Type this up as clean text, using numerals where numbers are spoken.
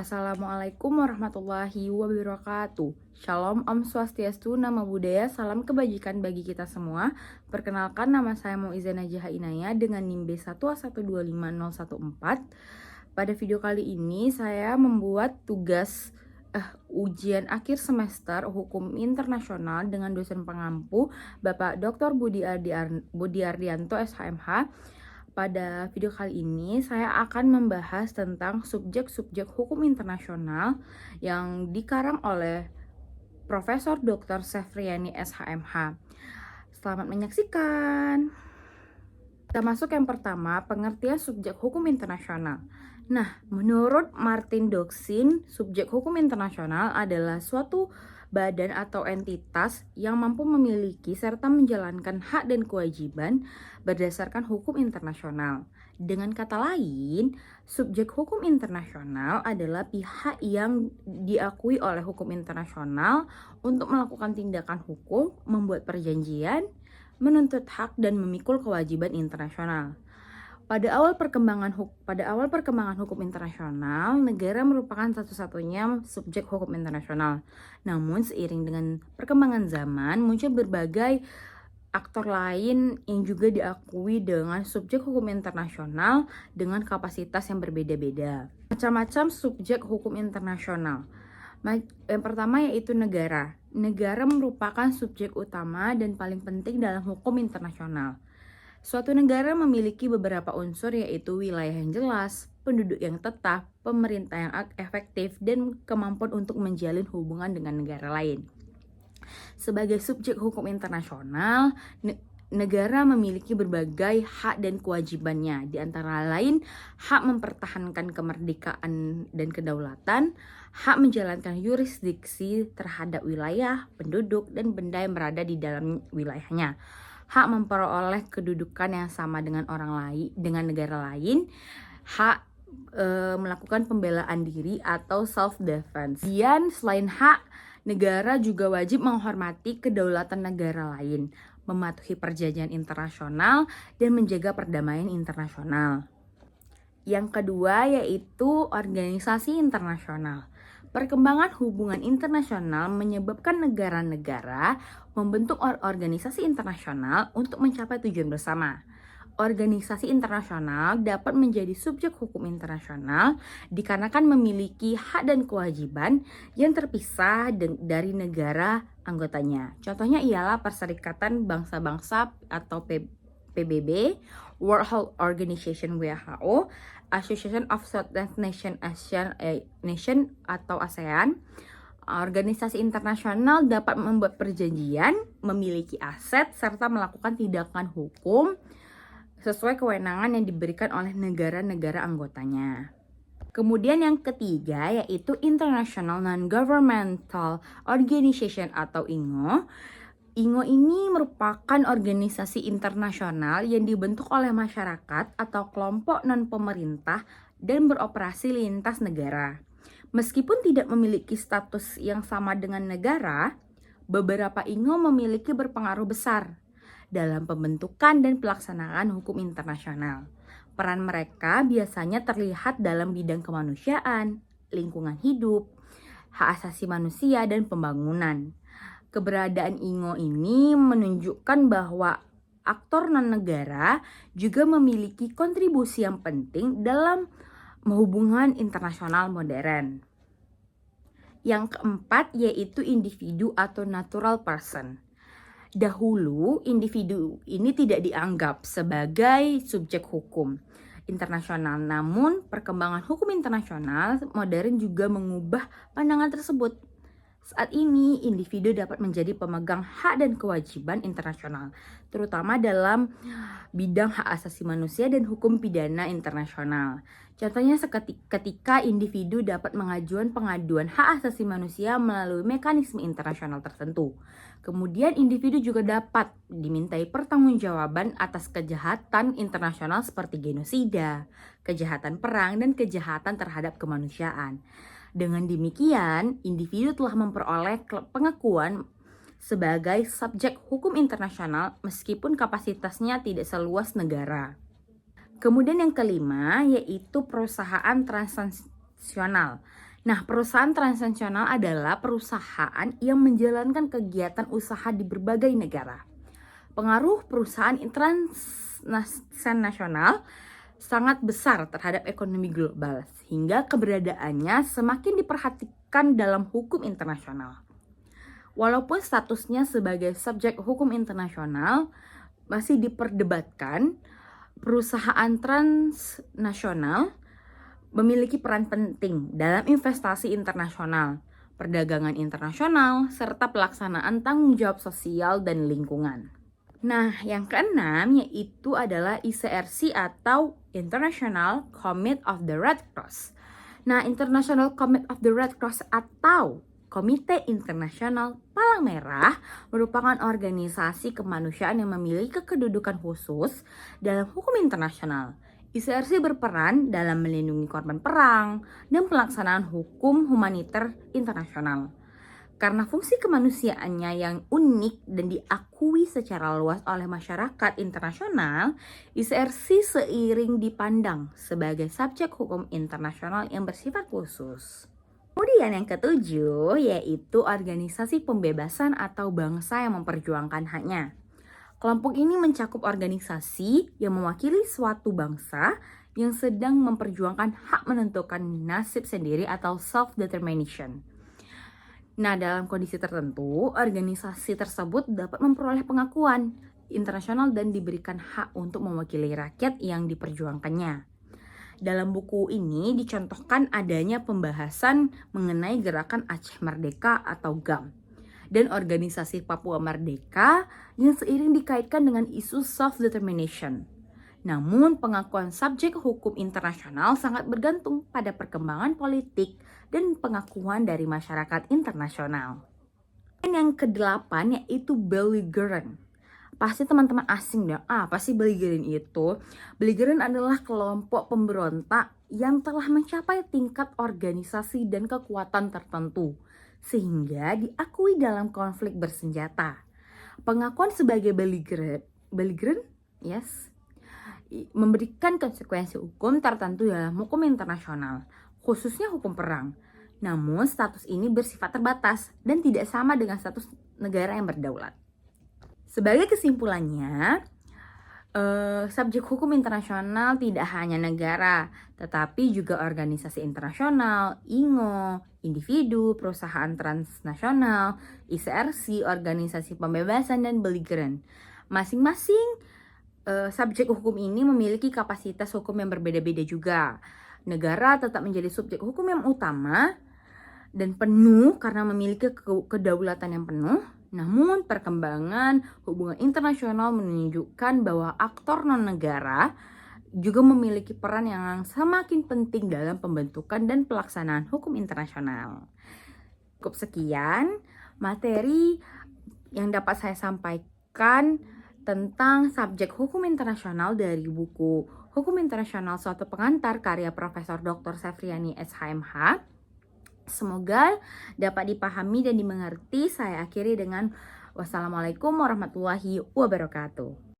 Assalamualaikum warahmatullahi wabarakatuh. Shalom, Om Swastiastu, Namo Buddhaya, salam kebajikan bagi kita semua. Perkenalkan, nama saya Muiza Najaha Inaya dengan NIM B1125014. Pada video kali ini saya membuat tugas ujian akhir semester Hukum Internasional dengan dosen pengampu Bapak Dr. Budi Ardianto SHMH. Pada video kali ini saya akan membahas tentang subjek-subjek hukum internasional yang dikarang oleh Profesor Dr. Sefriani SHMH. Selamat menyaksikan. Kita masuk yang pertama, pengertian subjek hukum internasional. Nah, menurut Martin Doxin, subjek hukum internasional adalah suatu badan atau entitas yang mampu memiliki serta menjalankan hak dan kewajiban berdasarkan hukum internasional. Dengan kata lain, subjek hukum internasional adalah pihak yang diakui oleh hukum internasional untuk melakukan tindakan hukum, membuat perjanjian, menuntut hak, dan memikul kewajiban internasional. Pada awal perkembangan hukum internasional, negara merupakan satu-satunya subjek hukum internasional. Namun seiring dengan perkembangan zaman, muncul berbagai aktor lain yang juga diakui dengan subjek hukum internasional dengan kapasitas yang berbeda-beda. Macam-macam subjek hukum internasional. Yang pertama yaitu negara. Negara merupakan subjek utama dan paling penting dalam hukum internasional. Suatu negara memiliki beberapa unsur yaitu wilayah yang jelas, penduduk yang tetap, pemerintah yang efektif, dan kemampuan untuk menjalin hubungan dengan negara lain. Sebagai subjek hukum internasional, negara memiliki berbagai hak dan kewajibannya, di antara lain hak mempertahankan kemerdekaan dan kedaulatan, hak menjalankan yurisdiksi terhadap wilayah, penduduk, dan benda yang berada di dalam wilayahnya, hak memperoleh kedudukan yang sama dengan negara lain, hak melakukan pembelaan diri atau self defense. Kemudian selain hak, negara juga wajib menghormati kedaulatan negara lain, mematuhi perjanjian internasional, dan menjaga perdamaian internasional. Yang kedua yaitu organisasi internasional. Perkembangan hubungan internasional menyebabkan negara-negara membentuk organisasi internasional untuk mencapai tujuan bersama. Organisasi internasional dapat menjadi subjek hukum internasional dikarenakan memiliki hak dan kewajiban yang terpisah dari negara anggotanya. Contohnya ialah Perserikatan Bangsa-Bangsa atau PBB, World Health Organization WHO, Association of Southeast Nation atau ASEAN. Organisasi internasional dapat membuat perjanjian, memiliki aset, serta melakukan tindakan hukum sesuai kewenangan yang diberikan oleh negara-negara anggotanya. Kemudian yang ketiga yaitu International Non-Governmental Organization atau INGO. INGO ini merupakan organisasi internasional yang dibentuk oleh masyarakat atau kelompok non-pemerintah dan beroperasi lintas negara. Meskipun tidak memiliki status yang sama dengan negara, beberapa INGO memiliki berpengaruh besar dalam pembentukan dan pelaksanaan hukum internasional. Peran mereka biasanya terlihat dalam bidang kemanusiaan, lingkungan hidup, hak asasi manusia, dan pembangunan. Keberadaan INGO ini menunjukkan bahwa aktor non-negara juga memiliki kontribusi yang penting dalam hubungan internasional modern. Yang keempat yaitu individu atau natural person. Dahulu, individu ini tidak dianggap sebagai subjek hukum internasional. Namun, perkembangan hukum internasional modern juga mengubah pandangan tersebut. Saat ini, individu dapat menjadi pemegang hak dan kewajiban internasional, terutama dalam bidang hak asasi manusia dan hukum pidana internasional. Contohnya ketika individu dapat mengajukan pengaduan hak asasi manusia melalui mekanisme internasional tertentu. Kemudian individu juga dapat dimintai pertanggungjawaban atas kejahatan internasional seperti genosida, kejahatan perang, dan kejahatan terhadap kemanusiaan. Dengan demikian, individu telah memperoleh pengakuan sebagai subjek hukum internasional meskipun kapasitasnya tidak seluas negara. Kemudian yang kelima yaitu perusahaan transnasional. Nah, perusahaan transnasional adalah perusahaan yang menjalankan kegiatan usaha di berbagai negara. Pengaruh perusahaan transnasional sangat besar terhadap ekonomi global, sehingga keberadaannya semakin diperhatikan dalam hukum internasional. Walaupun statusnya sebagai subjek hukum internasional masih diperdebatkan, perusahaan transnasional memiliki peran penting dalam investasi internasional, perdagangan internasional, serta pelaksanaan tanggung jawab sosial dan lingkungan. Nah, yang keenam yaitu adalah ICRC atau International Committee of the Red Cross. Nah, International Committee of the Red Cross atau Komite Internasional Palang Merah merupakan organisasi kemanusiaan yang memiliki kedudukan khusus dalam hukum internasional. ICRC berperan dalam melindungi korban perang dan pelaksanaan hukum humaniter internasional. Karena fungsi kemanusiaannya yang unik dan diakui secara luas oleh masyarakat internasional, ICRC seiring dipandang sebagai subjek hukum internasional yang bersifat khusus. Kemudian yang ketujuh yaitu organisasi pembebasan atau bangsa yang memperjuangkan haknya. Kelompok ini mencakup organisasi yang mewakili suatu bangsa yang sedang memperjuangkan hak menentukan nasib sendiri atau self-determination. Nah, dalam kondisi tertentu, organisasi tersebut dapat memperoleh pengakuan internasional dan diberikan hak untuk mewakili rakyat yang diperjuangkannya. Dalam buku ini dicontohkan adanya pembahasan mengenai gerakan Aceh Merdeka atau GAM dan organisasi Papua Merdeka yang seiring dikaitkan dengan isu self-determination. Namun pengakuan subjek hukum internasional sangat bergantung pada perkembangan politik dan pengakuan dari masyarakat internasional. Dan yang kedelapan yaitu belligerent. Pasti teman-teman asing dong, apa sih belligerent itu? Belligerent adalah kelompok pemberontak yang telah mencapai tingkat organisasi dan kekuatan tertentu, sehingga diakui dalam konflik bersenjata. Pengakuan sebagai belligerent, yes, memberikan konsekuensi hukum tertentu dalam hukum internasional, khususnya hukum perang. Namun status ini bersifat terbatas dan tidak sama dengan status negara yang berdaulat. Sebagai kesimpulannya, subjek hukum internasional tidak hanya negara, tetapi juga organisasi internasional, INGO, individu, perusahaan transnasional, ICRC, organisasi pembebasan, dan belligerent. Masing-masing subjek hukum ini memiliki kapasitas hukum yang berbeda-beda juga. Negara tetap menjadi subjek hukum yang utama dan penuh karena memiliki kedaulatan yang penuh. Namun perkembangan hubungan internasional menunjukkan bahwa aktor non-negara juga memiliki peran yang semakin penting dalam pembentukan dan pelaksanaan hukum internasional. Cukup sekian materi yang dapat saya sampaikan tentang subjek hukum internasional dari buku Hukum Internasional Suatu Pengantar karya Profesor Dr. Sefriani SHMH. Semoga dapat dipahami dan dimengerti. Saya akhiri dengan wassalamualaikum warahmatullahi wabarakatuh.